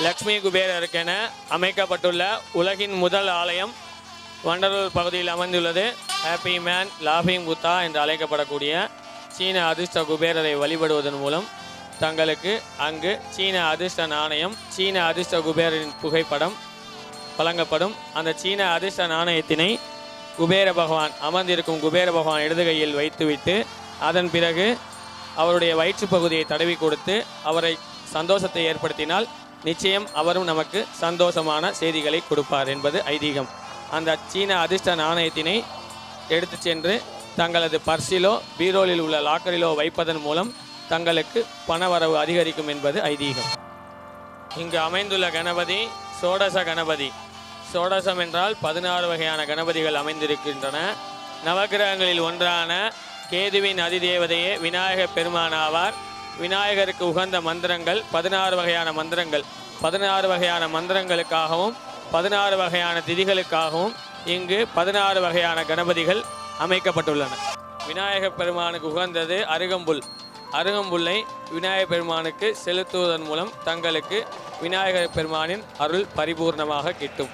லக்ஷ்மி குபேரருக்கென அமைக்கப்பட்டுள்ள உலகின் முதல் ஆலயம் வண்டலூர் பகுதியில் அமைந்துள்ளது. ஹாப்பி மேன் லாஃபிங் புத்தா என்று அழைக்கப்படக்கூடிய சீன அதிர்ஷ்ட குபேரரை வழிபடுவதன் மூலம் தங்களுக்கு அங்கு சீன அதிர்ஷ்ட நாணயம், சீன அதிர்ஷ்ட குபேரரின் புகைப்படம் வழங்கப்படும். அந்த சீன அதிர்ஷ்ட நாணயத்தினை குபேர பகவான் அமர்ந்திருக்கும் குபேர பகவான் இடது கையில் வைத்துவிட்டு அதன் பிறகு அவருடைய வயிற்று பகுதியை தடவி கொடுத்து அவரை சந்தோஷத்தை ஏற்படுத்தினால் நிச்சயம் அவரும் நமக்கு சந்தோஷமான செய்திகளை கொடுப்பார் என்பது ஐதீகம். அந்த சீன அதிர்ஷ்ட நாணயத்தினை எடுத்து சென்று தங்களது பர்சிலோ பீரோலில் உள்ள லாக்கரிலோ வைப்பதன் மூலம் தங்களுக்கு பணவரவு அதிகரிக்கும் என்பது ஐதீகம். இங்கு அமைந்துள்ள கணபதி சோடச கணபதி. சோடசம் என்றால் 16 வகையான கணபதிகள் அமைந்திருக்கின்றன. நவகிரகங்களில் ஒன்றான கேதுவின் அதிதேவதையே விநாயக பெருமானாவார். விநாயகருக்கு உகந்த மந்திரங்கள் 16 வகையான மந்திரங்கள். 16 வகையான மந்திரங்களுக்காகவும் 16 வகையான திதிகளுக்காகவும் இங்கு 16 வகையான கணபதிகள் அமைக்கப்பட்டுள்ளன. விநாயக பெருமானுக்கு உகந்தது அருகம்புல். அருகம்புல்லை விநாயகர் பெருமானுக்கு செலுத்துவதன் மூலம் தங்களுக்கு விநாயகர் பெருமானின் அருள் பரிபூர்ணமாக கிட்டும்.